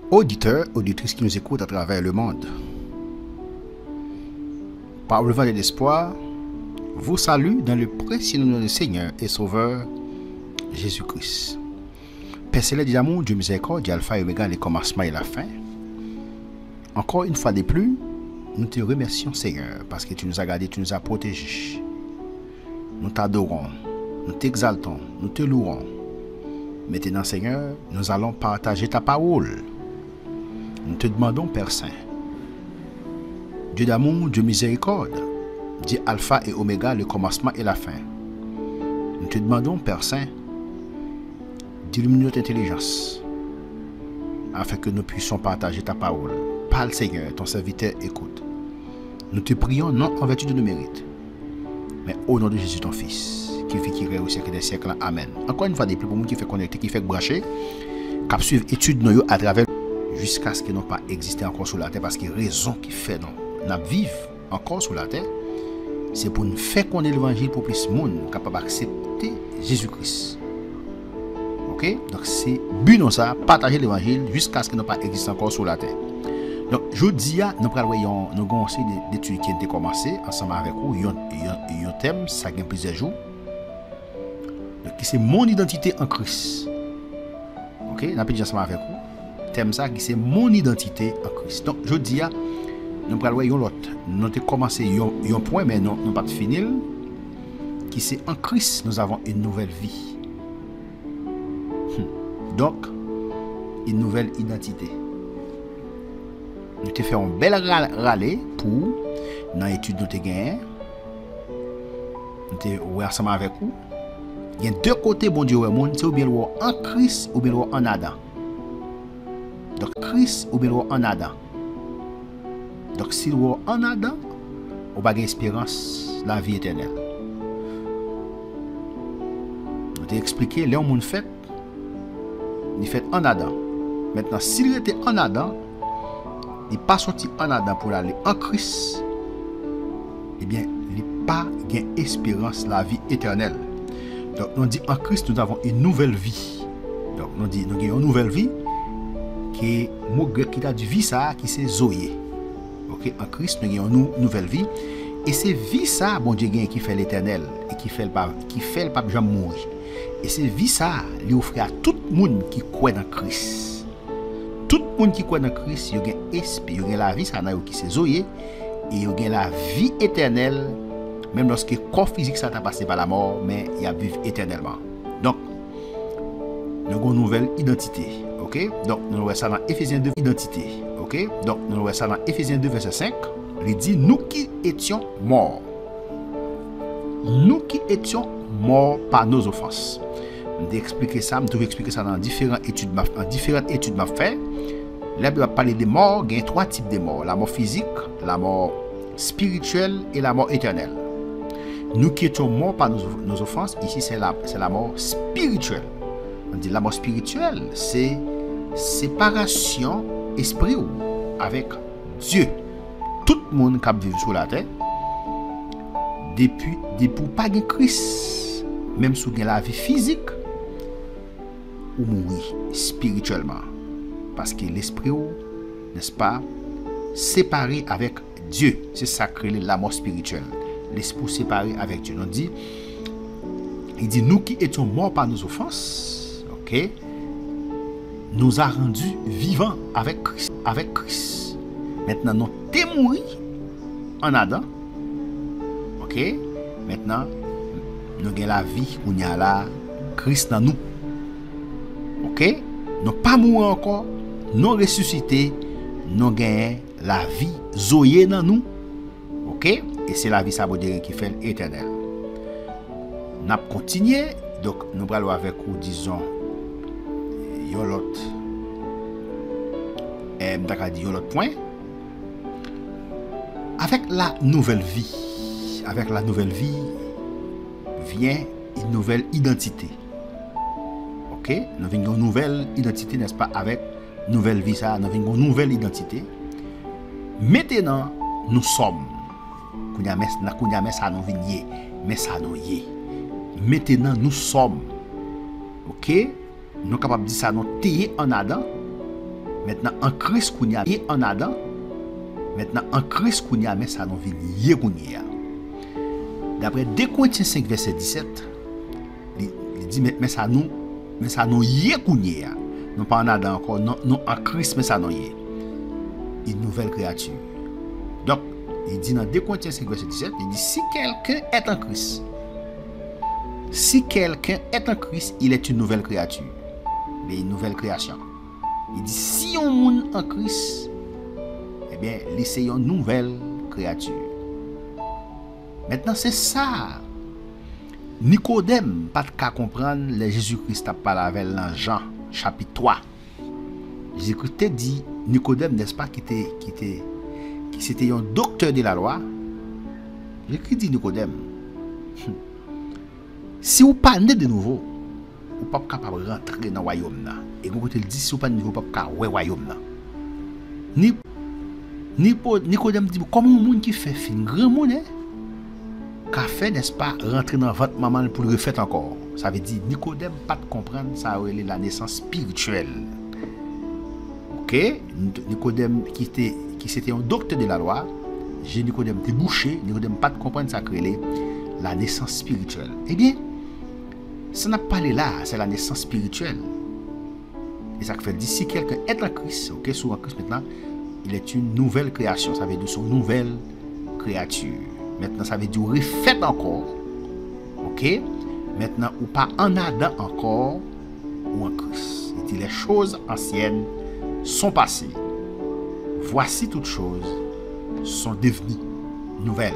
Auditeurs, auditrices qui nous écoutent à travers le monde, par le vent de l'espoir, vous salue dans le précieux nom du Seigneur et Sauveur Jésus-Christ. Père céleste d'amour, Dieu miséricorde, Alpha et Oméga, le commencement et la fin. Encore une fois de plus, nous te remercions Seigneur parce que tu nous as gardés, tu nous as protégés. Nous t'adorons, nous t'exaltons, nous te louons. Maintenant Seigneur, nous allons partager ta parole. Nous te demandons Père Saint, Dieu d'amour, Dieu miséricorde, Dieu Alpha et Oméga, le commencement et la fin. Nous te demandons Père Saint, d'illuminer notre intelligence, afin que nous puissions partager ta parole. Parle Seigneur, ton serviteur écoute. Nous te prions non en vertu de nos mérites, mais au nom de Jésus ton Fils, qui vit, qui règne au siècle des siècles. Amen. Encore une fois, des plus pour nous qui fait connecter, qui fait brancher, qui suivre étude nous à travers jusqu'à ce qu'ils n'ont pas existé encore sur la terre, parce que raison qui fait nous vivre encore sur la terre, c'est pour nous faire connaître l'évangile pour plus de monde capable d'accepter Jésus-Christ. Ok? Donc c'est but non ça, partager l'évangile jusqu'à ce qu'ils n'ont pas existé encore sur la terre. Donc je dis à nous voyons nous avons aussi des études qui ont été commencées ensemble avec vous. Il y a un thème, ça gagne plusieurs jours. Donc c'est mon identité en Christ. Ok? Nous avons dit ensemble avec vous. Thème ça qui c'est mon identité en Christ. Donc je dis à nous voyons l'autre. Nous avons commencé un point mais non pas de finir. Qui c'est en Christ nous avons une nouvelle vie. Donc une nouvelle identité. Nous te fait un bel râler pour dans l'étude nous te gagné. Nous te ensemble avec vous. Il y a deux côtés bon Dieu monde, c'est ou bien en Christ ou bien en Adam. Donc Christ ou bien en Adam. Donc si vous êtes en Adam, vous avez espérance la vie éternelle. Nous te expliqué les monde fait, il fait en Adam. Maintenant s'il était en Adam, il n'est pas sorti en Adam pour aller en Christ, eh bien, il n'a pas gain espérance la vie éternelle. Donc, on dit en Christ, nous avons une nouvelle vie. Donc, on dit, nous avons une nouvelle vie qui est mot grec qui a du vie ça, qui c'est Zoé. Ok, en Christ, nous avons une nouvelle vie. Et c'est vie ça, bon Dieu, qui fait l'éternel et qui fait le pape jamais mourir. Et c'est vie ça, lui offre à tout le monde qui croit dans Christ. Tout le monde qui croit dans Christ, il y a esprit, il y a la vie, ça n'a qui c'est Zoé, et il y a la vie éternelle, même lorsque le corps physique ça t'a passé par la mort, mais il y a vivre éternellement. Donc, nous avons une nouvelle identité, ok? Donc, nous avons ça dans Éphésiens 2, identité, ok? Donc, nous avons ça dans Éphésiens 2, verset 5, il dit, nous qui étions morts, morts par nos offenses. D'expliquer ça, je vais expliquer ça dans différentes études m'a fait. Là, je vais parler des morts. Il y a trois types de morts: la mort physique, la mort spirituelle et la mort éternelle. Nous qui étions morts par nos offenses, ici c'est la mort spirituelle. On dit la mort spirituelle, c'est séparation esprit avec Dieu. Tout le monde qui vit sur la terre, depuis pas de Christ, même si vous avez la vie physique, ou mourir spirituellement. Parce que l'esprit, n'est-ce pas, séparé avec Dieu. C'est ça que la mort spirituelle. L'esprit séparé avec Dieu. Il dit, nous qui étions morts par nos offenses, ok, nous a rendus vivants avec Christ. Maintenant, nous sommes morts en Adam. Ok, maintenant, nous avons la vie, nous avons la Christ dans nous. Ok, nous pas mourir encore, nous ressusciter, nous gagnons la vie Zoé dans nous. Ok, et c'est la vie ça veut dire qui fait l'éternel. Nous continuons, donc nous allons avec vous, disons, l'autre point. Avec la nouvelle vie vient une nouvelle identité. Ok, nous avons une nouvelle identité, n'est-ce pas, avec nouvelle vie, ça, nous avons une nouvelle identité. Maintenant, nous sommes. Maintenant, nous sommes. Ok, nous sommes capables de dire ça, nous sommes en Adam. Maintenant, en Christ, qu'on y a et en Adam. Maintenant, en Christ, qu'on y a, mais ça nous vient lié qu'on y a. D'après 2 Corinthiens 5, verset 17, il dit, mais ça nous y est qu'on y a. Non pas en Adam encore, non en Christ, mais ça nous y est. Une nouvelle créature. Donc, il dit dans 2 Corinthiens 5, verset 17, il dit, si quelqu'un est en Christ, il est une nouvelle créature. Mais une nouvelle création. Il dit, si on est en Christ, eh bien, c'est une nouvelle créature. Maintenant, c'est ça. Nicodème, pas de cas comprendre, le Jésus-Christ a parlé avec dans Jean, chapitre 3. Jésus-Christ a dit, Nicodème, n'est-ce pas, qui c'était un docteur de la loi. Jésus-Christ dit Nicodème, si vous pas né de nouveau, vous pas capable de rentrer dans le royaume là. Et vous te dit si vous pas de nouveau, vous pas capable de royaume là. Nicodème dit comment un monde qui fait fin grand monde qu'a fait n'est-ce pas rentrer dans votre maman pour le refaire encore. Ça veut dire Nicodème pas de comprendre ça la naissance spirituelle. OK, Nicodème qui c'était un docteur de la loi, Nicodème était bouché, Nicodème pas de comprendre ça créé la naissance spirituelle. Eh bien, ça n'a pas parlé là, c'est la naissance spirituelle. Et ça fait dire si quelqu'un est en Christ, OK, sous en Christ maintenant, il est une nouvelle création, ça veut dire son nouvelle créature. Maintenant, ça veut dire refait encore. OK? Maintenant, ou pas en Adam encore, ou en Christ. Il dit les choses anciennes sont passées. Voici toutes choses sont devenues nouvelles.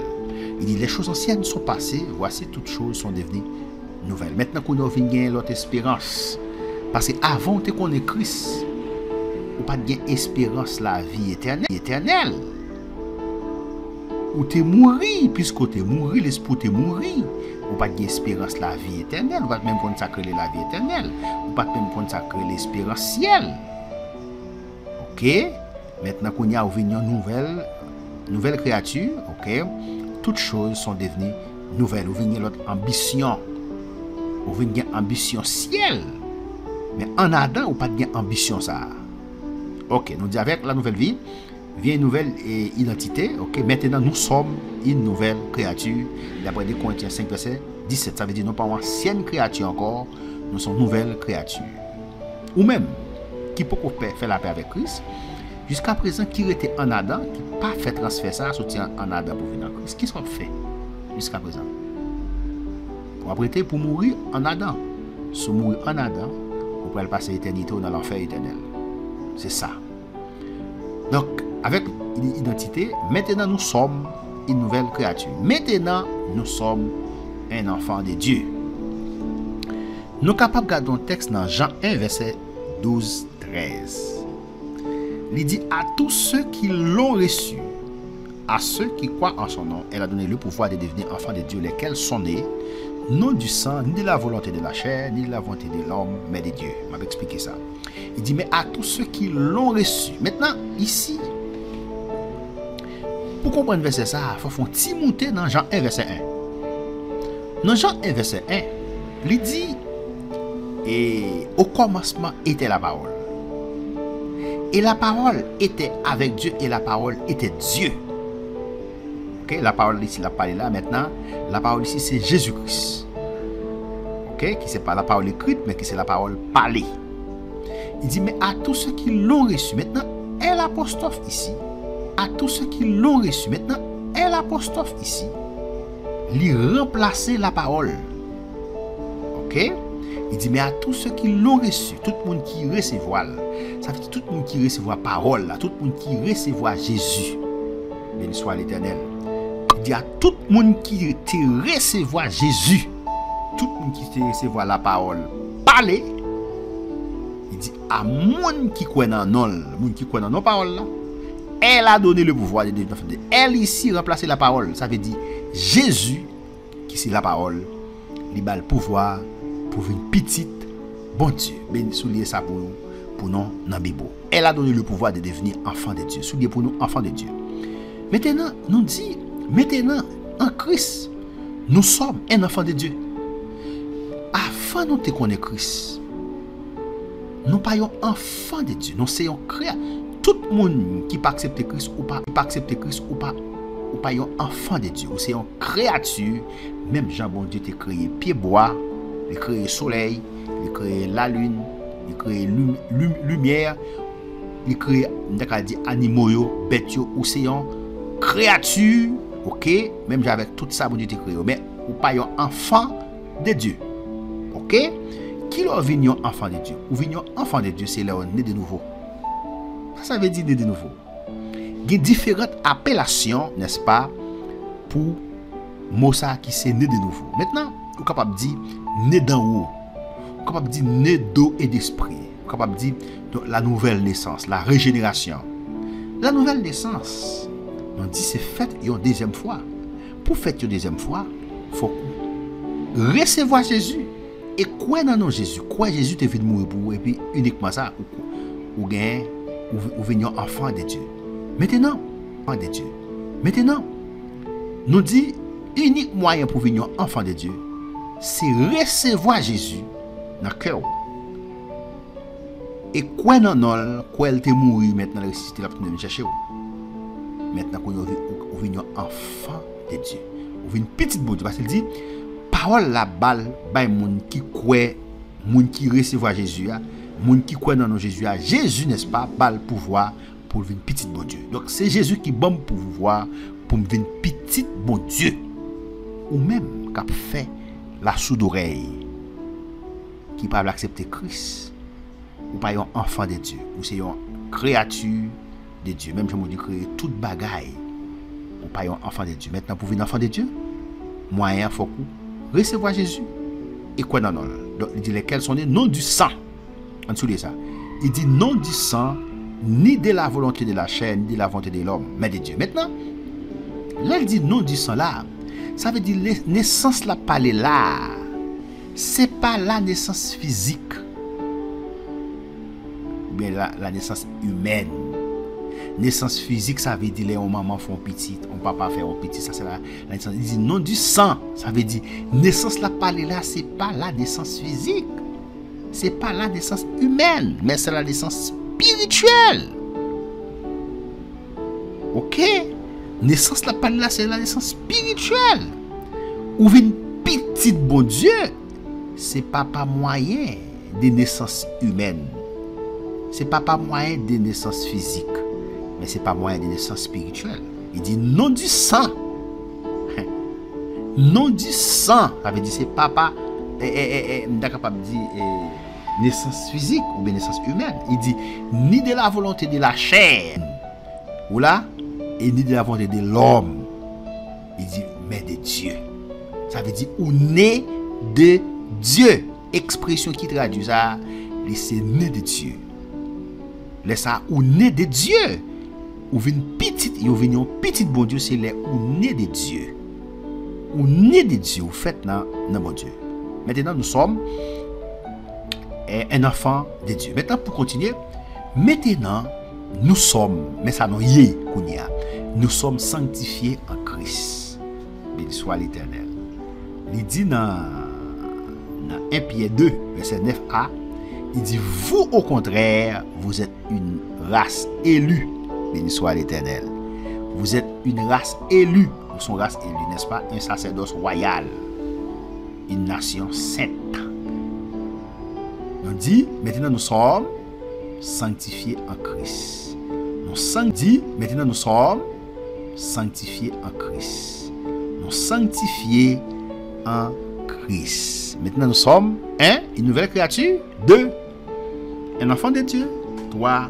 Il dit les choses anciennes sont passées, voici toutes choses sont devenues nouvelles. Maintenant qu'on a vu l'autre espérance. Parce que avant que qu'on ait Christ, ou pas de espérance la vie éternelle. Ou t'es mouru, puisque t'es mouru, l'esprit t'es mouru. Ou pas d'espérance la vie éternelle. Ou pas même pour sacrer la vie éternelle. Ou pas même pour sacrer l'espérance ciel. OK? Maintenant qu'on y a une nouvelle créature, OK? Toutes choses sont devenues nouvelles. Ou vient l'autre ambition. Ou vient ambition ciel. Mais en Adam, ou pas d'ambition ça. OK, nous dit avec la nouvelle vie, vient une nouvelle identité. OK, maintenant nous sommes une nouvelle créature. D'après 2 Corinthiens 5, verset 17, ça veut dire non pas ancienne créature encore, nous sommes nouvelle créature. Ou même, qui peut faire la paix avec Christ, jusqu'à présent, qui était en Adam, qui n'a pas fait transfert ça, soutien en Adam pour venir en Christ. Qu'est-ce qu'on fait jusqu'à présent? On va prêter pour mourir en Adam. Si on mourir en Adam, on peut passer l'éternité dans l'enfer éternel. C'est ça. Donc, avec l'identité, maintenant nous sommes une nouvelle créature. Maintenant, nous sommes un enfant de Dieu. Nous sommes capables de garder un texte dans Jean 1, verset 12-13. Il dit à tous ceux qui l'ont reçu, à ceux qui croient en son nom, elle a donné le pouvoir de devenir enfants de Dieu, lesquels sont nés, non du sang, ni de la volonté de la chair, ni de la volonté de l'homme, mais de Dieu. Je vais expliquer ça. Il dit, mais à tous ceux qui l'ont reçu. Maintenant, ici, pour comprendre le verset ça, il faut faire un petit monter dans Jean 1, verset 1. Dans Jean 1, verset 1, il dit, et au commencement était la parole. Et la parole était avec Dieu, et la parole était Dieu. Okay? La parole ici, la parole là, maintenant, la parole ici, c'est Jésus-Christ. Okay? Qui c'est pas la parole écrite, mais qui c'est la parole parlée. Il dit, mais à tous ceux qui l'ont reçu, maintenant, est l'apostrophe ici. À tous ceux qui l'ont reçu, maintenant, est l'apostrophe ici. Lui remplacer la parole. Ok? Il dit, mais à tous ceux qui l'ont reçu, tout le monde qui recevoir, ça veut dire tout le monde qui recevoir parole, là, tout le monde qui recevoir Jésus, béni soit l'Éternel. Il dit à tout le monde qui te recevoir Jésus, tout le monde qui te recevoir la parole, parler. Il dit à monde qui croit dans non, monde qui croit dans nos paroles là, elle a donné le pouvoir de devenir enfant de Dieu. Elle ici remplacer la parole, ça veut dire Jésus qui c'est la parole, il a le pouvoir pour une petite bon Dieu. Ben soulier ça pour nous dans Bible. Elle a donné le pouvoir de devenir enfant de Dieu. Soulier pour nous enfant de Dieu. Maintenant, nous dit maintenant en Christ, nous sommes un enfant de Dieu. Avant nous te connaître Christ, nous pas un enfant de Dieu, nous sommes créatures. Tout le monde qui pas accepter Christ ou pas accepter Christ ou pas un enfant de Dieu, ou c'est une créature. Même Jean bon Dieu t'a créé pied bois, il a créé soleil, il a créé la lune, il a créé lumière, il a créé animaux, bêtes, océan, créature, ok, même avec tout ça bon Dieu t'a créé, mais ou pas un enfant de Dieu. OK? Qui leur vient un enfant de Dieu? Ou vient un enfant de Dieu, c'est là né de nouveau. Ça veut dire né de nouveau. Il y a différentes appellations, n'est-ce pas, pour mot ça qui c'est né de nouveau. Maintenant, vous êtes capable de dire né d'en haut. Vous êtes capable de dire né d'eau et d'esprit. Vous êtes capable de dire la nouvelle naissance, la régénération. La nouvelle naissance, on dit c'est fait une deuxième fois. Pour faire une deuxième fois, il faut recevoir Jésus et quoi dans Jésus, quoi Jésus te venu mourir pour vous, et puis uniquement ça ou venir enfant de Dieu. Maintenant, enfant de Dieu. Maintenant, nous dit unique moyen pour venir enfant de Dieu, c'est recevoir Jésus dans le cœur. Et quoi dans nous, quoi elle te mourir maintenant, ressusciter la petite chercher. Maintenant qu'on venir enfant de Dieu, ou venir petite bonne Dieu, parce qu'il dit parole la balle bay moun qui croit, moun qui recevoir Jésus, moun qui croit dans Jésus, Jésus n'est-ce pas balle pouvoir pour venir petit bon Dieu. Donc c'est Jésus qui bon pouvoir pour venir petit bon Dieu. Ou même qu'a fait la sourde oreille qui pas accepter Christ ou pas un enfant de Dieu, ou c'est une créature de Dieu, même je me dis créer toute bagaille ou pas un enfant de Dieu. Maintenant pour venir enfant de Dieu, moyen faut recevoir Jésus et quoi dans nous. Donc il dit lesquels sont les non du sang. En dessous de ça, il dit non du sang, ni de la volonté de la chair, ni de la volonté de l'homme, mais de Dieu. Maintenant, là il dit non du sang là, ça veut dire naissance la parler là. C'est pas la naissance physique, ou bien la naissance humaine. Naissance physique, ça veut dire les maman font petit, on papa fait un petit, ça c'est la naissance. Il dit non du sang, ça veut dire naissance la parler là, c'est pas la naissance physique, c'est pas la naissance humaine, mais c'est la naissance spirituelle. Ok, naissance la parler là, c'est la naissance spirituelle. Ou une petite bon Dieu, c'est pas moyen de naissance humaine, c'est pas moyen de naissance physique. Mais c'est pas moyen de naissance spirituelle. Il dit non du sang. Non du sang. Ça veut dire c'est papa. Capable de dire naissance physique ou bien naissance humaine. Il dit ni de la volonté de la chair. Ou là, et ni de la volonté de l'homme. Il dit mais de Dieu. Ça veut dire ou né de Dieu. Expression qui traduit ça, c'est né de Dieu. Laisse ça ou né de Dieu. Ou vient petite, ou vient un petit bon Dieu, c'est les ou né de Dieu. Ou né de Dieu, ou fait dans bon Dieu. Maintenant, nous sommes un enfant de Dieu. Maintenant, pour continuer, maintenant, nous sommes, mais ça nous y est, nous sommes sanctifiés en Christ. Béni soit l'Éternel. Il dit dans 1 Pierre 2, verset 9a, il dit, vous au contraire, vous êtes une race élue. Béni soit l'Éternel. Vous êtes une race élue. Nous sommes race élue, n'est-ce pas? Un sacerdoce royal. Une nation sainte. On dit, maintenant nous sommes sanctifiés en Christ. Maintenant nous sommes sanctifiés en Christ. Nous sanctifiés en Christ. Maintenant nous sommes une nouvelle créature. 2, un enfant de Dieu. 3,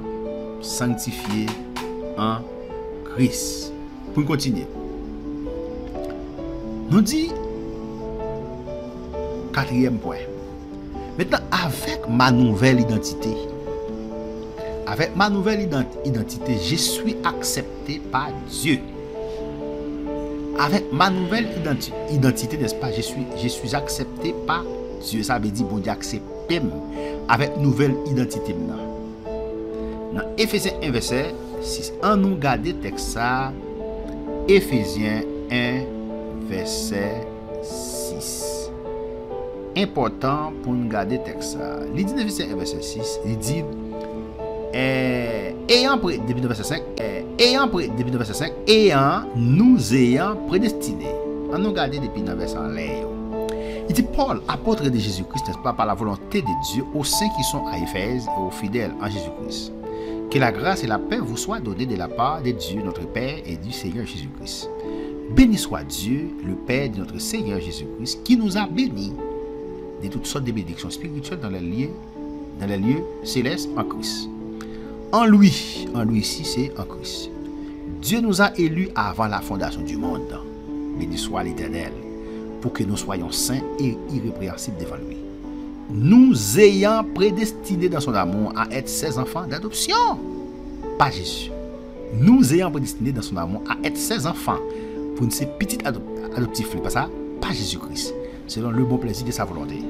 sanctifié en Christ. Pour continuer, nous dit 4e point. Maintenant, avec ma nouvelle identité, je suis accepté par Dieu. Avec ma nouvelle identité, n'est-ce pas, je suis accepté par Dieu. Ça veut dire bon Dieu accepte avec nouvelle identité maintenant. Dans Éphésiens 1 verset 6, on nous garde texte ça. Éphésiens 1 verset 6. important pour nous garder le texte. Il dit dans verset 6, il dit depuis le verset 5, depuis le verset 5, nous ayant prédestinés. On nous garde depuis le verset 1. Il dit Paul, apôtre de Jésus-Christ, n'est-ce pas, par la volonté de Dieu, aux saints qui sont à Éphèse et aux fidèles en Jésus-Christ. Que la grâce et la paix vous soient données de la part de Dieu, notre Père, et du Seigneur Jésus-Christ. Béni soit Dieu, le Père de notre Seigneur Jésus-Christ, qui nous a bénis de toutes sortes de bénédictions spirituelles dans les lieux célestes en Christ. En lui ici, c'est en Christ. Dieu nous a élus avant la fondation du monde. Béni soit l'Éternel, pour que nous soyons saints et irrépréhensibles devant lui. Nous ayant prédestinés dans son amour à être ses enfants d'adoption. Pas Jésus. Nous ayant prédestinés dans son amour à être ses enfants. Pour une petite adoptif, pas ça? Pas Jésus-Christ. Selon le bon plaisir de sa volonté.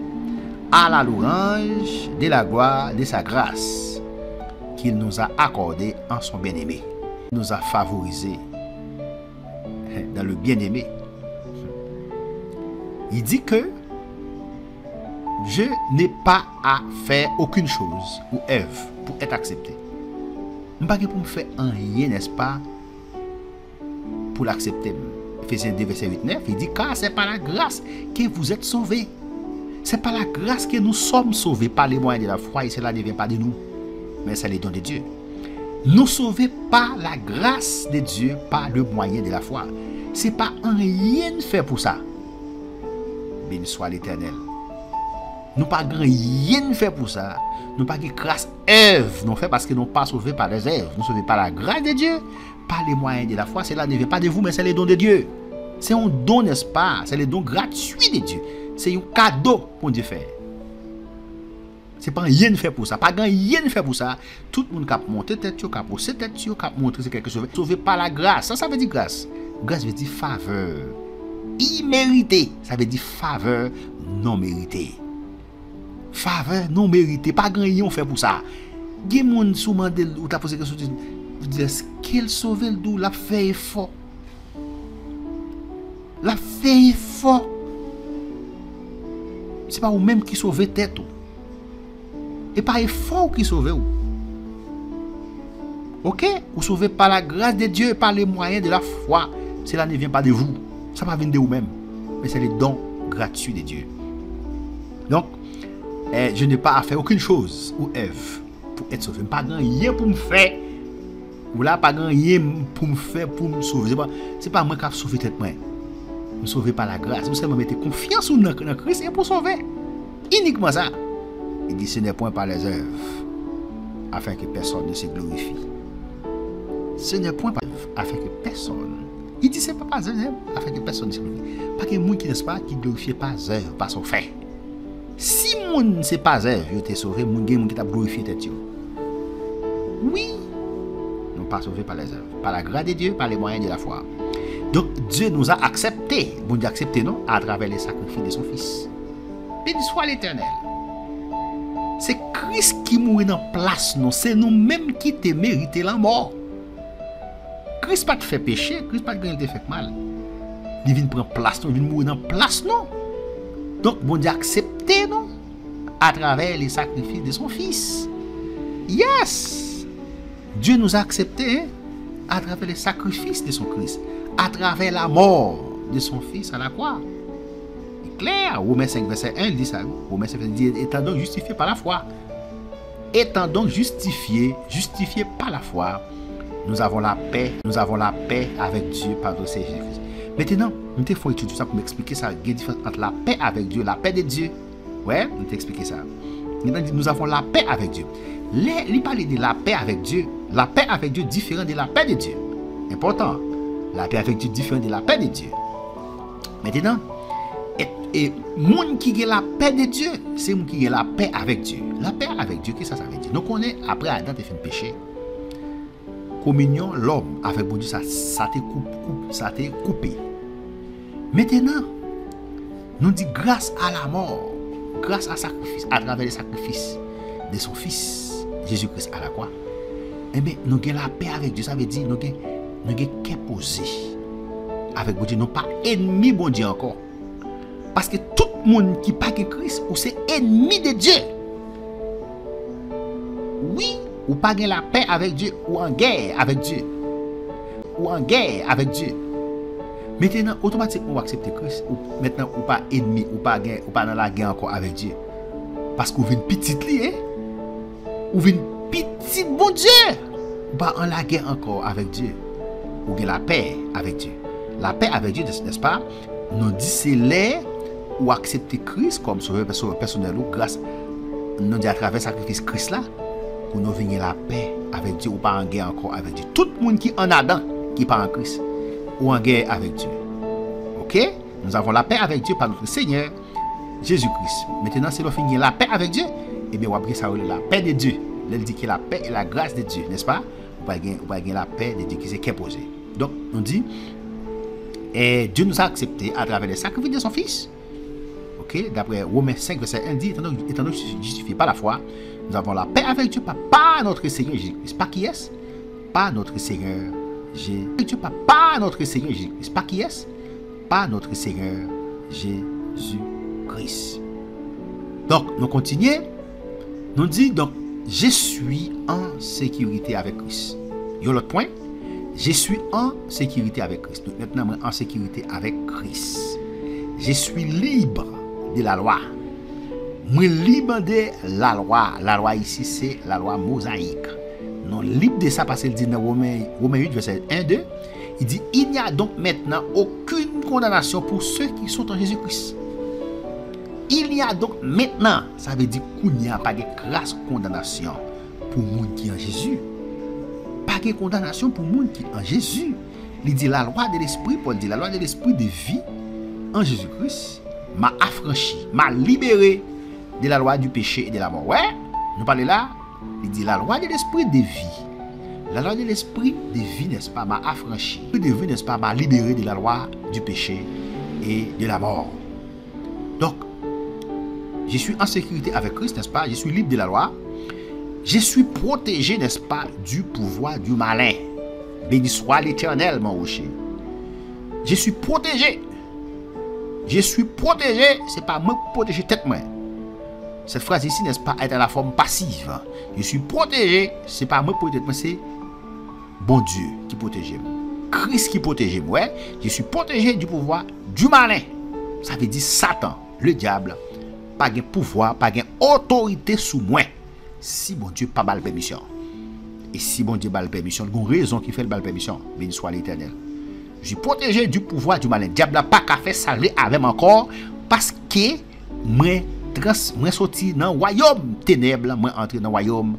À la louange de la gloire de sa grâce qu'il nous a accordé en son bien-aimé. Il nous a favorisés dans le bien-aimé. Il dit que je n'ai pas à faire aucune chose ou œuvre pour être accepté. Je n'ai pas pour me faire rien, n'est-ce pas, pour l'accepter. Ephésiens 2, verset 8-9, il dit car c'est par la grâce que vous êtes sauvés. C'est par la grâce que nous sommes sauvés par les moyens de la foi et cela ne vient pas de nous, mais c'est les dons de Dieu. Nous sauvés par la grâce de Dieu, par le moyen de la foi. C'est pas un rien fait pour ça. Béni soit l'Éternel. Nous pas rien fait pour ça. Nous pas de grâce œuvre. Nous fait parce que nous pas sauvés par les œuvres. Nous sauvés par la grâce de Dieu, par les moyens de la foi. Cela ne vient pas de vous, mais c'est les dons de Dieu. C'est un don, n'est-ce pas? C'est les dons gratuits de Dieu. C'est un cadeau pour Dieu faire. C'est pas rien fait pour ça. Pas rien fait pour ça. Tout le monde qui a monté tête, qui a posé tête, qui a montré c'est quelque chose. Sauvé par la grâce. Ça veut dire grâce. Grâce veut dire faveur. Immérité. Ça veut dire faveur non méritée. Faveur non méritée. Pas rien fait pour ça. Il y a des gens qui demandent ou t'as posé quelque chose. Vous dites, est-ce qu'il sauve le doux? La fait effort. La fait effort. C'est pas vous-même qui sauve tête. Et pas effort qui sauve vous. Ok? Vous sauvez par la grâce de Dieu et par les moyens de la foi. Cela ne vient pas de vous. Ça ne vient pas de vous-même. Mais c'est les dons gratuits de Dieu. Donc, je n'ai pas à faire aucune chose ou œuvre pour être sauvé. Pas rien pour me faire. Ou là, pas rien pour me faire, pour me sauver. C'est pas moi qui ai sauvé tête moi. Me sauver par la grâce. Vous seulement mettez confiance dans Christ et pour sauver. Uniquement ça. Il dit ce n'est point par les œuvres afin que personne ne se glorifie. Ce n'est point par œuvre afin que personne. Il dit c'est pas par œuvre afin que personne ne se glorifie. Pas que moun qui n'est pas qui glorifie pas œuvre, pas son fait. Si moun c'est pas œuvre, yo t'es sauvé, moun qui t'a glorifié tête yo. Oui. Non pas sauvé par les œuvres, par la grâce de Dieu, par les moyens de la foi. Donc Dieu nous a acceptés, bon Dieu accepté non, à travers les sacrifices de son Fils. Béni soit l'Éternel. C'est Christ qui mourit dans place, non, c'est nous-mêmes qui te mérité la mort. Christ pas te fait pécher, Christ pas te fait mal. Il vient prendre place, non, il vient mourir dans place, non. Donc bon Dieu accepté non, à travers les sacrifices de son Fils. Yes, Dieu nous a acceptés hein, à travers les sacrifices de son Christ. À travers la mort de son Fils à la croix. C'est clair. Romains 5, verset 1, il dit ça. Romains 5, verset 1, il dit, étant donc justifié par la foi. Étant donc justifié par la foi, nous avons la paix avec Dieu par notre Seigneur Jésus-Christ. Maintenant, nous te faut étudier ça pour m'expliquer ça. Il y a une différence entre la paix avec Dieu, la paix de Dieu. Ouais, nous t'expliquer ça. Nous avons la paix avec Dieu. Il parle de la paix avec Dieu. La paix avec Dieu différente de la paix de Dieu. Important. La paix avec Dieu différente de la paix de Dieu. Maintenant, et monde qui a la paix de Dieu, c'est monde qui a la paix avec Dieu. La paix avec Dieu, qu'est-ce que ça veut dire? Donc on est après Adam a fait un péché. Communion, l'homme avec bon Dieu, ça t'est coupé. Maintenant, nous dit grâce à la mort, grâce à sacrifice, à travers les sacrifices de son Fils Jésus-Christ à la croix. Eh bien, nous avons la paix avec Dieu. Ça veut dire nous avons qu'à poser avec bon Dieu. Nous pas ennemis bon Dieu encore. Parce que tout le monde qui pas que Christ, ou c'est ennemi de Dieu. Oui, ou pas la paix avec Dieu, ou en guerre avec Dieu. Ou en guerre avec Dieu. Maintenant, automatiquement, on va accepter Christ. Ou maintenant, ou pas ennemi, ou pas dans la guerre encore avec Dieu. Parce qu'on vient petite lié. Ou vient petit bon Dieu. Ou pas en la guerre encore avec Dieu. Ou bien la paix avec Dieu. La paix avec Dieu, n'est-ce pas? Nous dit c'est là ou accepter Christ comme sauveur personnel ou grâce nous dit à travers le sacrifice Christ là pour nous venir la paix avec Dieu ou pas en guerre encore avec Dieu. Tout le monde qui en Adam qui pas en Christ ou en guerre avec Dieu. OK? Nous avons la paix avec Dieu par notre Seigneur Jésus-Christ. Maintenant c'est le finir la paix avec Dieu et bien on va appeler ça la paix de Dieu. Il dit que la paix et la grâce de Dieu, n'est-ce pas? On va gagner la paix de Dieu qui s'est posée. Donc on dit et Dieu nous a acceptés à travers le sacrifice de son Fils. Ok, d'après Romains 5, verset 1, dit étant donné que justifié par la foi, nous avons la paix avec Dieu, pas notre Seigneur Jésus-Christ. Pas qui est-ce? Pas notre Seigneur Jésus-Christ. Pas notre Seigneur Jésus-Christ. Pas qui est-ce? Pas notre Seigneur Jésus-Christ. Donc, nous continuons. Nous dit donc, je suis en sécurité avec Christ. Il y a l'autre point. Je suis en sécurité avec Christ. Donc maintenant, en sécurité avec Christ. Je suis libre de la loi. Moi libre de la loi. La loi ici, c'est la loi mosaïque. Non libre de ça parce qu'il dit dans Romains 8, verset 1-2, il dit, il n'y a donc maintenant aucune condamnation pour ceux qui sont en Jésus-Christ. Il n'y a donc maintenant, ça veut dire qu'il n'y a pas de grâce condamnation pour les gens qui sont en Jésus. Pas de condamnation pour les gens qui sont en Jésus. Il dit la loi de l'esprit, Paul dit la loi de l'esprit de vie en Jésus-Christ m'a affranchi, m'a libéré de la loi du péché et de la mort. Ouais, nous parlons là, il dit la loi de l'esprit de vie. La loi de l'esprit de vie, n'est-ce pas, m'a affranchi. De vie, n'est-ce pas, m'a libéré de la loi du péché et de la mort. Donc, je suis en sécurité avec Christ, n'est-ce pas? Je suis libre de la loi. Je suis protégé, n'est-ce pas, du pouvoir du malin. Béni soit l'Éternel, mon rocher. Je suis protégé. Je suis protégé, c'est pas moi protéger tête moi. Cette phrase ici, n'est-ce pas, est dans la forme passive. Je suis protégé, c'est pas moi protéger moi, c'est bon Dieu qui protège moi. Christ qui protège moi. Je suis protégé du pouvoir du malin. Ça veut dire Satan, le diable, pas de pouvoir, pas de autorité sous moi. Si bon Dieu pas mal permission. Et si bon Dieu pas la permission, il y a une raison qui fait le bal permission. Béni soit l'Éternel. Je suis protégé du pouvoir du malin. Diable n'a pas qu'à faire salver avec encore parce que moi sorti dans le royaume ténèbres, moi entré dans le royaume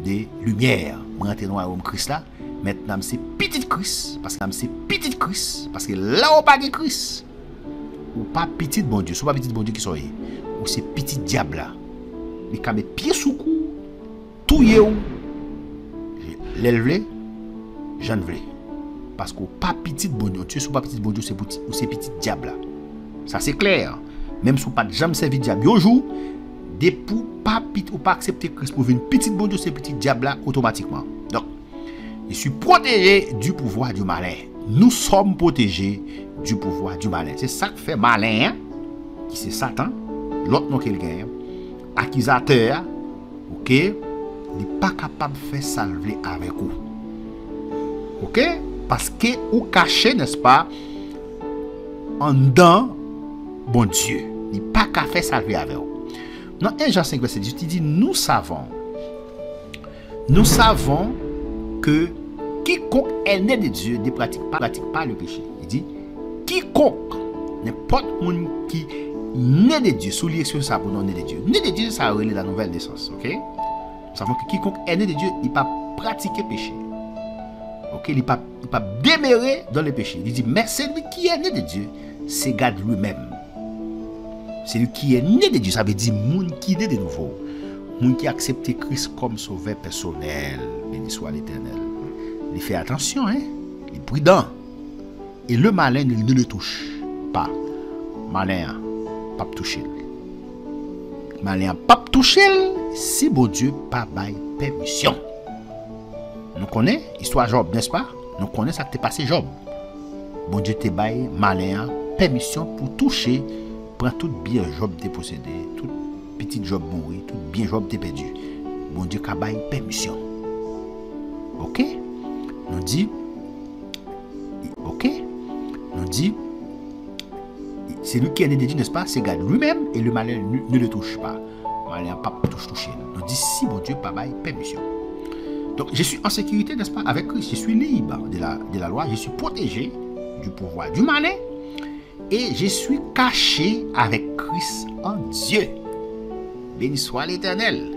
de lumière. Moi entré dans le royaume Christ là. Maintenant c'est petit Christ parce que là où pas de Christ ou pas petit bon Dieu, c'est pas petit bon Dieu qui sont ou c'est petit diable là. Il a mis pied sous cou, tout y est où l'élève, j'en veux. Parce que pas petit bon Dieu, tu es pas petit bon Dieu, c'est petit diable là. Ça c'est clair. Même si pas jamais servi diable, un jour, des pour pas petit ou pas accepter Christ pour venir petit bon Dieu, c'est petit diable là automatiquement. Donc, je suis protégé du pouvoir du malin. Nous sommes protégés du pouvoir du malin. C'est ça que fait malin, hein? Qui c'est Satan, l'autre nom quelqu'un, accusateur, ok? Il n'est pas capable de faire salver avec vous. Ok? Parce que vous cachez, n'est-ce pas, en dedans, bon Dieu. Il n'est pas capable de faire salver avec vous. Dans 1 Jean 5, verset 18, il dit, nous savons que quiconque est né de Dieu ne pratique pas le péché. Il dit, quiconque, n'importe qui est né de Dieu, sous l'expression ça pour nous né de Dieu. Né de Dieu, ça relève la nouvelle naissance, ok? Nous savons que quiconque est né de Dieu, il ne peut pas pratiquer le péché. Ok? Il ne peut pas demeurer dans le péché. Il dit, mais celui qui est né de Dieu, c'est God lui-même. Celui qui est né de Dieu, ça veut dire monde qui est né de nouveau. Monde qui a accepté Christ comme sauveur personnel. Béni soit l'Éternel. Il fait attention, hein? Il est prudent. Et le malin ne le touche pas. Malin, pas toucher. Malin, pas toucher si bon Dieu pas bail permission. Nous connaissons l'histoire Job, n'est-ce pas? Nous connaissons ça qui t'est passé Job. Bon Dieu te bail malin permission pour toucher prend tout bien Job te possédé, tout petit Job mourir, tout bien Job te perdu. Bon Dieu ka bay permission. OK? Nous dit OK? Nous dit c'est lui qui est né de Dieu, n'est-ce pas? C'est garde lui-même et le malheur ne le touche pas. Le malheur pas toucher. Nous dit si bon Dieu pas bay permission. Donc je suis en sécurité, n'est-ce pas? Avec Christ, je suis libre de la loi, je suis protégé du pouvoir du malin et je suis caché avec Christ en Dieu. Béni soit l'Éternel.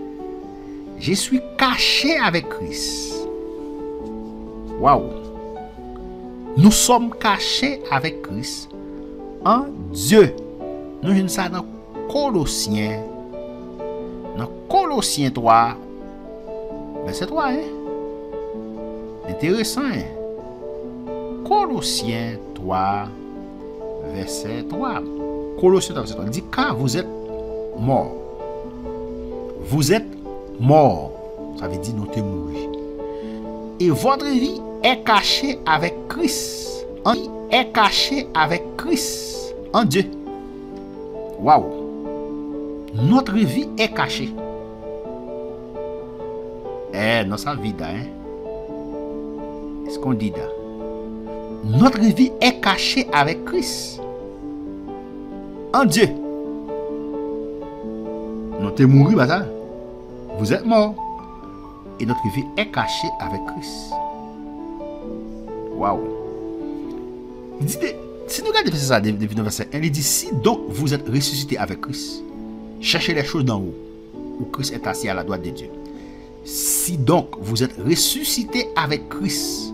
Je suis caché avec Christ. Waouh! Nous sommes cachés avec Christ en Dieu. Nous avons ça dans Colossiens. Dans Colossiens 3, verset 3. Hein? Intéressant. Hein? Colossiens 3, verset 3. Colossiens 3, verset 3. Il dit car vous êtes morts. Vous êtes morts. Ça veut dire nous sommes morts. Et votre vie est cachée avec Christ. Est cachée avec Christ en Dieu. Waouh! Notre vie est cachée. Dans sa vie, hein? Est-ce qu'on dit là? Notre vie est cachée avec Christ en Dieu. Nous sommes morts, bah, vous êtes morts. Et notre vie est cachée avec Christ. Waouh! Si nous regardons ça depuis le verset 1, il dit si donc vous êtes ressuscité avec Christ, cherchez les choses d'en haut, où Christ est assis à la droite de Dieu. Si donc vous êtes ressuscité avec Christ,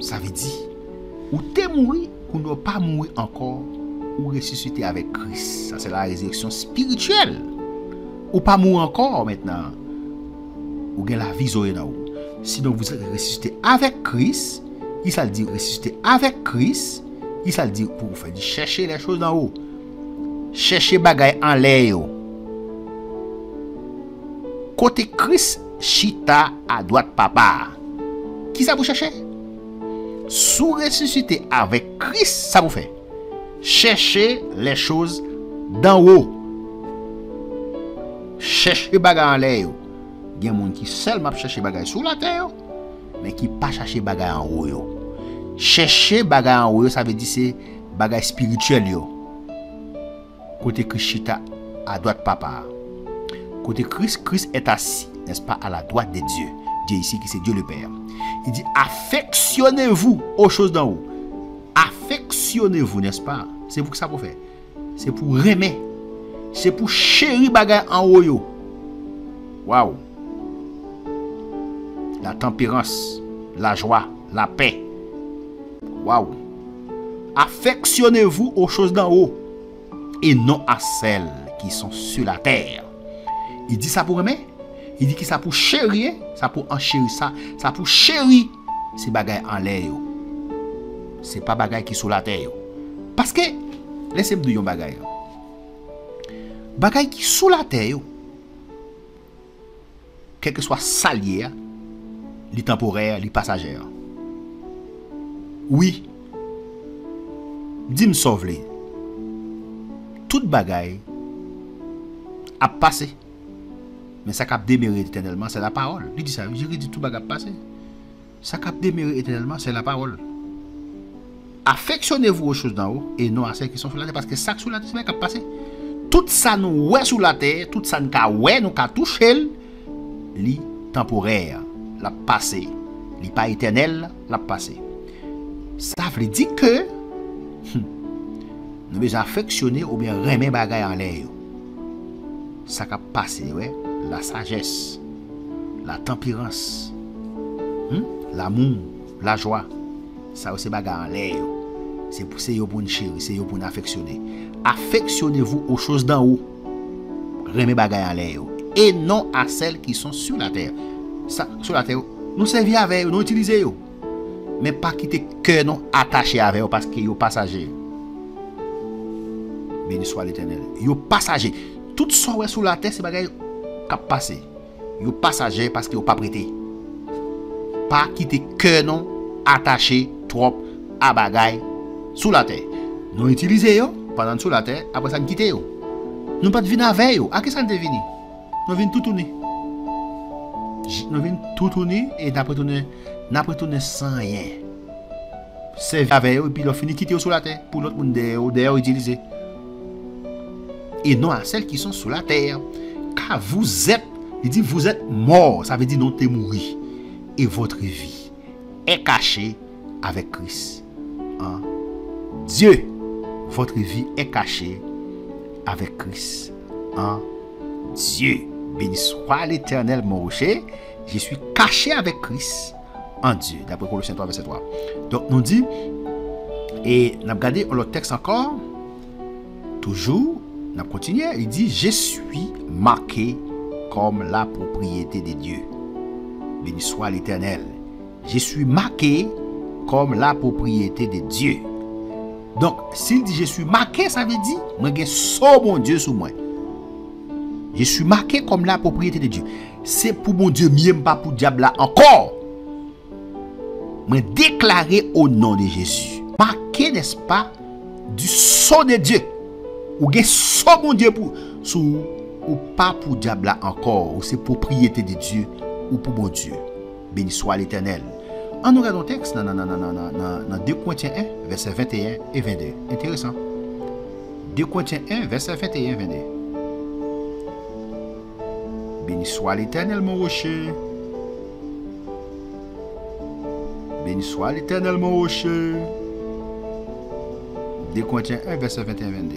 ça veut dire, ou t'es mort, ou ne pas mourir encore, ou ressuscité avec Christ. Ça c'est la résurrection spirituelle. Ou pas mourir encore maintenant, ou gain la vie zoé dans vous. Si donc vous êtes ressuscité avec Christ, il s'est dit ressuscité avec Christ, il s'est dit pour vous faire chercher les choses d'en haut. Chercher bagaille en l'air. Côté Christ, chita à droite papa. Qui ça vous chercher? Sous ressuscité avec Christ, ça vous fait chercher les choses d'en haut. Chercher bagaille en l'air. Il y a des gens qui seulement chercher bagaille sous la terre, mais qui pas chercher bagaille en haut. Chercher bagaille en haut, ça veut dire c'est bagaille spirituel yo. Côté Christ à droite papa. Côté Christ, Christ est assis, n'est-ce pas, à la droite de Dieu. Dieu ici qui c'est Dieu le Père. Il dit affectionnez-vous aux choses d'en haut. Affectionnez-vous, n'est-ce pas? C'est pour ça qu'on fait. C'est pour aimer. C'est pour chérir bagaille en haut yo. Waouh. La tempérance, la joie, la paix. Waouh. Affectionnez-vous aux choses d'en haut et non à celles qui sont sur la terre. Il dit ça pour aimer. Il dit que ça pour chérir, ça pour enchérir ça pour chérir ces bagailles en l'air. C'est pas bagailles qui sont sur la terre. Parce que laissez-moi dire un bagaille. Bagailles qui sont sur la terre, quel que soit salier, les temporaires, les passagers. Oui. Dis-moi sauve-les. Toute bagaille a passé. Mais ça cap demeurer éternellement, c'est la parole. Il dit ça, je dis tout bagaille passé. Ça cap demeurer éternellement, c'est la parole. Affectionnez-vous aux choses d'en haut et non à celles qui sont sur la terre, parce que ça sur la terre, c'est cap passé. Tout ça nous ouais sous la terre, tout ça nous ka ouais, nous ka toucher, li temporaire, la passé. Li pas éternel, la passé. Ça veut dire que nous devons affectionner ou bien remettre bagaille en l'air. Ça cap passé, ouais. La sagesse, la tempérance, l'amour, la joie, ça aussi bagarre en l'air. C'est pour une chérie, c'est pour nous affectionner. Affectionnez-vous aux choses d'en haut. Remet bagaille en l'air. Et non à celles qui sont sur la terre. Ça, sur la terre, nous servir avec eux, nous utiliser eux. Mais pas quitter que nous attacher avec eux parce qu'ils sont passagers. Béni soit l'Éternel. Ils sont passagers. Tout ça sur la terre, c'est bagaille cap passé. Ils sont passagers parce qu'ils n'ont pas prêté. Pas quitter que nous attacher trop à bagaille sous la terre. Nous utilisons eux. pendant sur la terre, après ça nous quitter yo. Nous pas venir avec yo. À qui ça nous venu? Nous venons tout tourner. Nous venons tout tourner et n'a retourné sans rien. C'est avec eux et puis ils fini quitter sur la terre pour l'autre monde derrière utiliser. Et non à celles qui sont sur la terre. Car vous êtes, il dit vous êtes morts, ça veut dire non t'es mouru. Et votre vie est cachée avec Christ en Dieu. Votre vie est cachée avec Christ en Dieu. Béni soit l'Éternel mon rocher. Je suis caché avec Christ en Dieu. D'après Colossiens 3, verset 3. Donc, nous dit, et nous avons regardé l'autre texte encore, toujours, nous avons continué, il dit, je suis marqué comme la propriété de Dieu. Béni soit l'Éternel. Je suis marqué comme la propriété de Dieu. Donc, s'il dit je suis marqué, ça veut dire, moi j'ai so mon Dieu sous moi. Je suis marqué comme la propriété de Dieu. C'est pour mon Dieu, même pas pour diable là encore. Me déclaré au nom de Jésus. Marqué, n'est-ce pas, du sceau de Dieu. Ou gen sceau mon Dieu pour ou pas pour diable là encore. Ou c'est propriété de Dieu ou pour mon Dieu. Béni soit l'Éternel. En nous regardons le texte dans 2 Corinthiens 1, verset 21 et 22. Intéressant. 2 Corinthiens 1, verset 21 et 22. Béni soit l'Éternel mon rocher. Béni soit l'Éternel mon rocher. 2 Corinthiens 1, verset 21 et 22.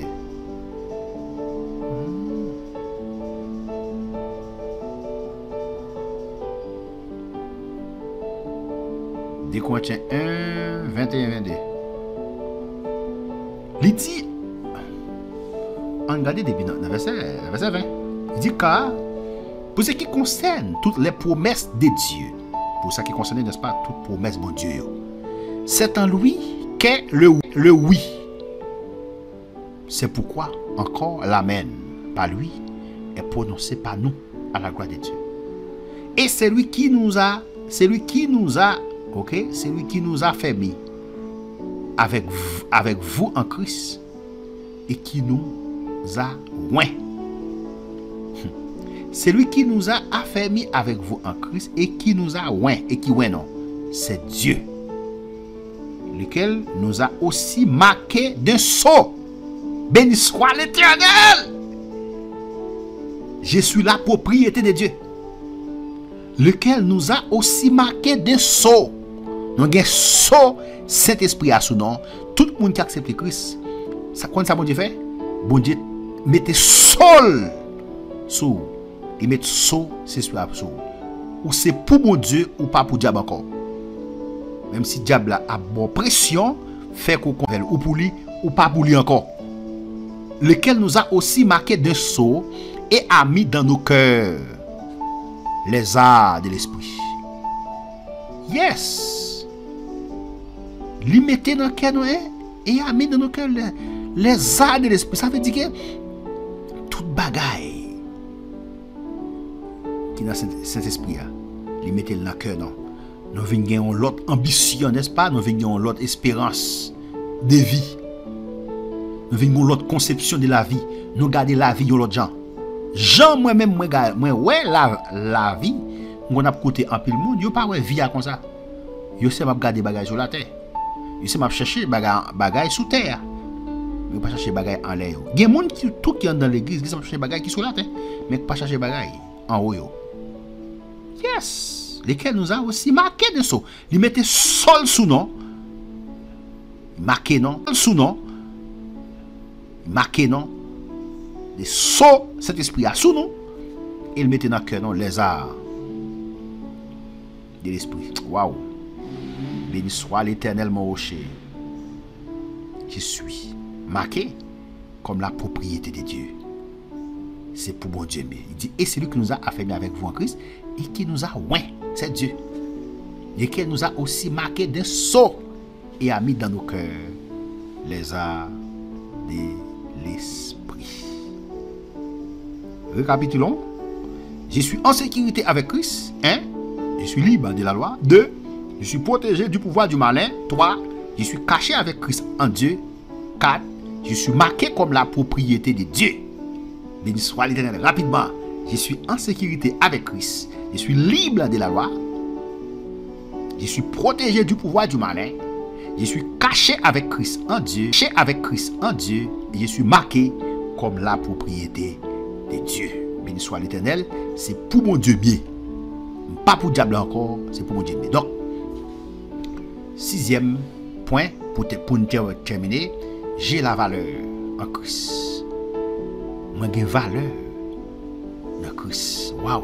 2 Corinthiens 1, 21 et 22. Il dit, on regarde depuis le verset 20. Il dit car, pour ce qui concerne toutes les promesses de Dieu, pour ce qui concerne, n'est-ce pas, toutes promesses de Dieu, c'est en lui qu'est le oui. C'est pourquoi encore l'amen, par lui, est prononcé par nous à la gloire de Dieu. Et c'est lui qui nous a, ok, c'est lui qui nous a fermés avec vous en Christ et qui nous a oint. C'est lui qui nous a affermis avec vous en Christ et qui nous a oint. Et qui oint non, c'est Dieu, lequel nous a aussi marqué d'un sceau. Béni soit l'Éternel. Je suis la propriété de Dieu, lequel nous a aussi marqué d'un sceau. Nous avons un sceau Saint-Esprit à son nom. Tout le monde qui accepte Christ, ça, quand ça bon Dieu fait, bon Dieu mettez sol sous. Il met sceau Saint-Esprit à sous. Ou c'est pour mon Dieu ou pas pour diable encore. Même si diable a bonne pression, fait qu'on convelle ou pour lui ou pas pour lui encore. Lequel nous a aussi marqué d'un sceau et a mis dans nos cœurs les arts de l'esprit. Yes. Lui mettez dans le cœur et a mis dans nos cœurs les arts de l'esprit. Ça veut dire que toute bagaille qui dans cet esprit, lui mettez dans le cœur. Nous venons l'autre ambition, n'est-ce pas? Nous venons l'autre espérance de vie. Nous venons l'autre conception de la vie. Nous gardons la vie de l'autre gens. Jean, moi-même, ouais, la vie, on a côté en pile monde, yo pas ouais vie comme ça. Yo c'est m'a garder bagage sur la terre. Yo c'est m'a chercher bagage sous terre. Yo pas chercher bagage en l'air. Il y a monde qui tout qui est dans l'église, qui chercher bagage qui sur la terre, mais pas chercher bagage en haut yo. Yes, lesquels nous a aussi marqué de ça. Il mettait sol sous nom. Marqué non, sous nom. Marqué non. Les sceaux, cet esprit a sous nous, il mettait dans le cœur les arts de l'esprit. Waouh! Béni soit l'Éternel mon rocher. Je suis marqué comme la propriété de Dieu. C'est pour mon Dieu. Il dit, et c'est lui qui nous a affermis avec vous en Christ et qui nous a oint, c'est Dieu. Et qui nous a aussi marqué d'un sceau et a mis dans nos cœurs les arts de l'esprit. Récapitulons. Je suis en sécurité avec Christ. 1. Je suis libre de la loi. 2. Je suis protégé du pouvoir du malin. 3. Je suis caché avec Christ en Dieu. 4. Je suis marqué comme la propriété de Dieu. Béni soit l'Éternel. Rapidement, je suis en sécurité avec Christ. Je suis libre de la loi. Je suis protégé du pouvoir du malin. Je suis caché avec Christ en Dieu. Caché avec Christ en Dieu. Et je suis marqué comme la propriété de Dieu. Béni soit l'Éternel. C'est pour mon Dieu bien. Pas pour le diable encore. C'est pour mon Dieu bien. Donc, sixième point pour terminer. J'ai la valeur en Christ. Moi, j'ai valeur en Christ. Waouh!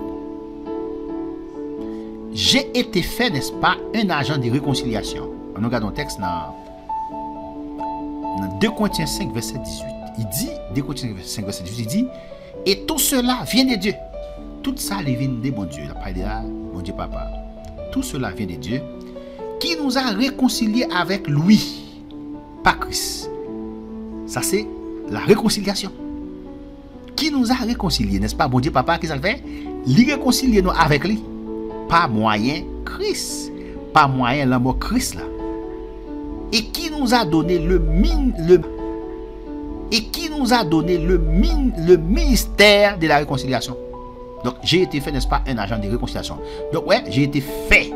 J'ai été fait, n'est-ce pas, un agent de réconciliation. On regarde un texte dans 2 Corinthiens 5, verset 18. Il dit, 2 Corinthiens 5, verset 18, il dit, et tout cela vient de Dieu. Tout ça vient de bon Dieu. La parole de là, mon Dieu Papa. Tout cela vient de Dieu qui nous a réconciliés avec lui, pas Christ. Ça, c'est la réconciliation. Qui nous a réconciliés, n'est-ce pas? Bon Dieu Papa, qu'est-ce qu'il fait? Il réconcilie nous avec lui. Pas moyen Christ. Pas moyen l'amour Christ là. Et qui nous a donné le ministère de la réconciliation. Donc, j'ai été fait, n'est-ce pas, un agent de réconciliation. Donc, ouais, j'ai été fait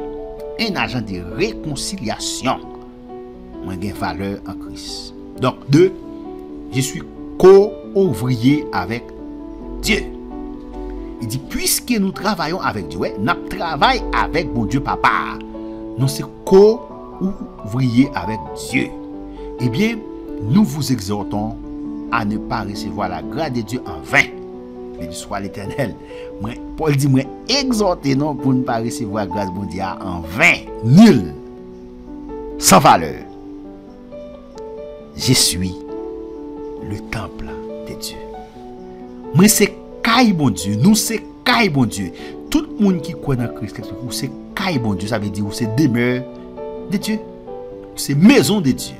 un agent de réconciliation. Moi, j'ai valeur en Christ. Donc, 2, je suis co-ouvrier avec Dieu. Il dit, puisque nous travaillons avec Dieu, ouais, nous travaillons avec mon Dieu Papa. Nous sommes co-ouvriers avec Dieu. Eh bien, nous vous exhortons à ne pas recevoir la grâce de Dieu en vain. Béni soit l'Éternel. Paul dit, moi, exhortez non pour ne pas recevoir la grâce de Dieu en vain. Nul. Sans valeur. Je suis le temple de Dieu. Moi, c'est caille bon Dieu. Nous, c'est caille bon Dieu. Tout le monde qui croit dans Christ, c'est caille bon Dieu. Ça veut dire, c'est demeure de Dieu. C'est maison de Dieu.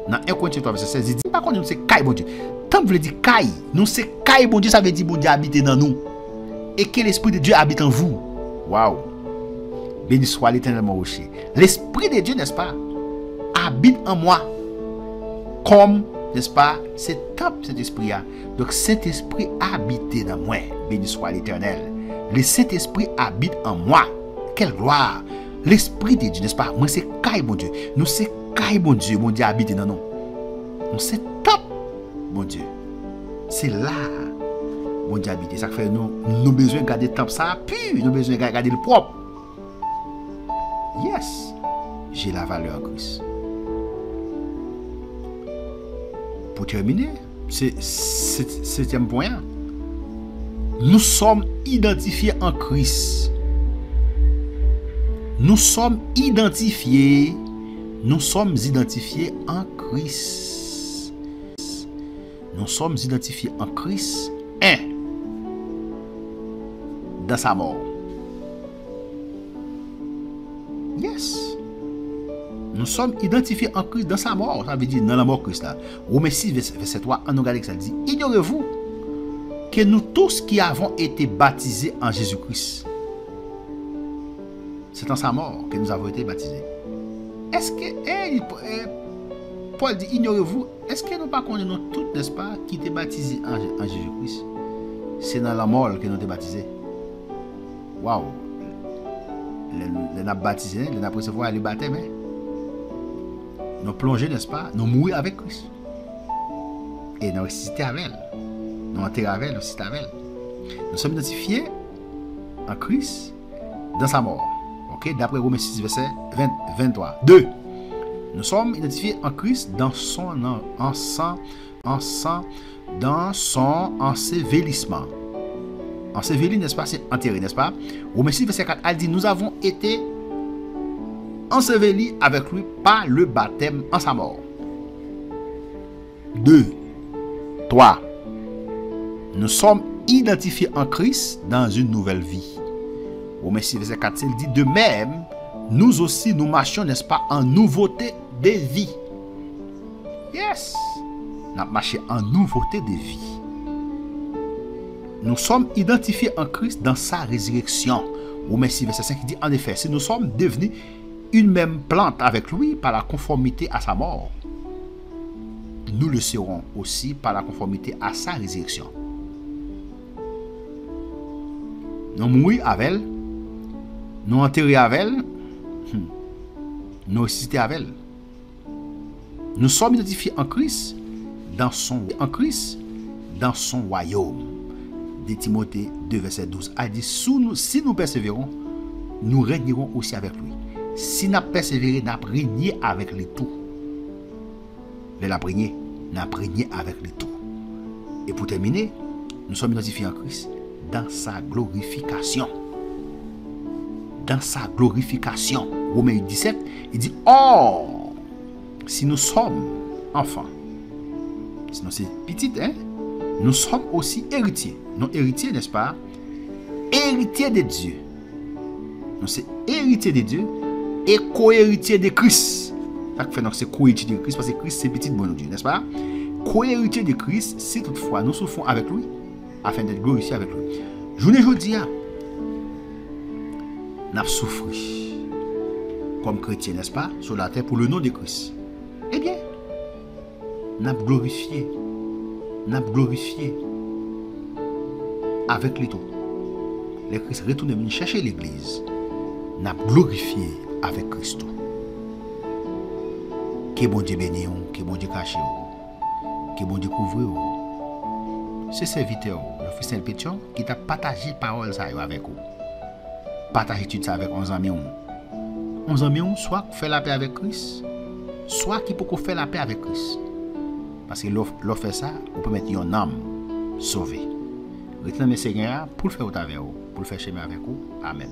Dans 1 Corinthiens 3, verset 16, il dit, par contre, nous, c'est caille bon Dieu. Tant veut dire caille. Nous, c'est caille bon Dieu. Ça veut dire, bon Dieu habite dans nous. Et que l'Esprit de Dieu habite en vous. Waouh. Béni soit l'Éternel, mon rocher. L'Esprit de Dieu, n'est-ce pas, habite en moi. Comme, n'est-ce pas, c'est top cet esprit-là. Donc cet esprit habite dans moi. Béni soit l'Éternel. Le Saint-Esprit habite en moi. Quelle gloire. L'Esprit de Dieu, n'est-ce pas? Moi, c'est caille, mon Dieu. Nous, c'est caille, mon Dieu. Mon Dieu habite dans nous. Nous, c'est top, mon Dieu. C'est là, mon Dieu habite. Ça fait nous besoin de garder le temple ça pur. Nous besoin de garder le propre. Yes. J'ai la valeur en Christ. Pour terminer, c'est 7e point. Nous sommes identifiés en Christ. Nous sommes identifiés en Christ. Nous sommes identifiés en Christ. 1. Dans sa mort. Yes. Nous sommes identifiés en Christ dans sa mort. Ça veut dire dans la mort de Christ là. Romains 6, verset 3, en regardant que ça dit, ignorez-vous que nous tous qui avons été baptisés en Jésus-Christ, c'est en sa mort que nous avons été baptisés. Est-ce que, Paul dit, ignorez-vous, est-ce que nous pas connaissons tous, n'est-ce pas, qui étaient baptisés en Jésus-Christ? C'est dans la mort que nous sommes baptisés. Waouh! Les n'a baptisés, les n'a recevoir le baptême. Nous plongés, n'est-ce pas? Nous mourir avec Christ. Et nous ressusciter avec elle. Nous enterrer avec elle, nous ressusciter avec elle. Nous sommes identifiés en Christ dans sa mort. Ok? D'après Romains 6, verset 23. 2. Nous sommes identifiés en Christ dans son ensevelissement. Enseveli, n'est-ce pas? C'est enterré, n'est-ce pas? Romains 6, verset 4, elle dit, nous avons été ensevelis avec lui par le baptême en sa mort. 2. 3. Nous sommes identifiés en Christ dans une nouvelle vie. Romains 6, verset 4, il dit, de même, nous aussi, nous marchons, n'est-ce pas, en nouveauté de vie. Yes. Nous avons marché en nouveauté de vie. Nous sommes identifiés en Christ dans sa résurrection. Romains 6, verset 5, il dit, en effet, si nous sommes devenus une même plante avec lui par la conformité à sa mort. nous le serons aussi par la conformité à sa résurrection. Nous mourons avec elle, nous enterrons avec elle, nous ressuscitons avec elle. Nous sommes identifiés en Christ dans son royaume. De Timothée 2, verset 12 a dit, si nous persévérons, nous régnerons aussi avec lui. Si nous persévérons, nous régnerons avec lui tout. Nous régner avec lui tout. Et pour terminer, nous sommes identifiés en Christ dans sa glorification. Dans sa glorification. Romains 17, il dit, or, si nous sommes enfants, sinon c'est petit, hein? Nous sommes aussi héritiers. Non héritiers, n'est-ce pas? Héritiers de Dieu. Donc c'est héritier de Dieu et co-héritier de Christ. C'est co-héritier de Christ parce que Christ c'est petit bon Dieu, n'est-ce pas? Co-héritier de Christ si toutefois nous souffrons avec lui afin d'être glorifiés avec lui. Journée aujourd'hui, nous avons souffert comme chrétiens, n'est-ce pas? Sur la terre pour le nom de Christ. Eh bien, nous avons glorifié avec les tout. Les Christ retournent venir chercher l'église. N'a glorifié avec Christ. Que bon Dieu bénisse, que bon Dieu cache, que bon Dieu couvre. C'est serviteur, le fils Saint-Pétion, qui t'a partagé parole ça avec vous. Partagez tout ça avec 11 amis. 11 amis, soit fait la paix avec Christ, soit qui peut faire la paix avec Christ. Parce que l'on fait ça, on peut mettre une âme sauvée. Retenez mes Seigneur pour le faire avec vous, pour le faire chemin avec vous. Amen.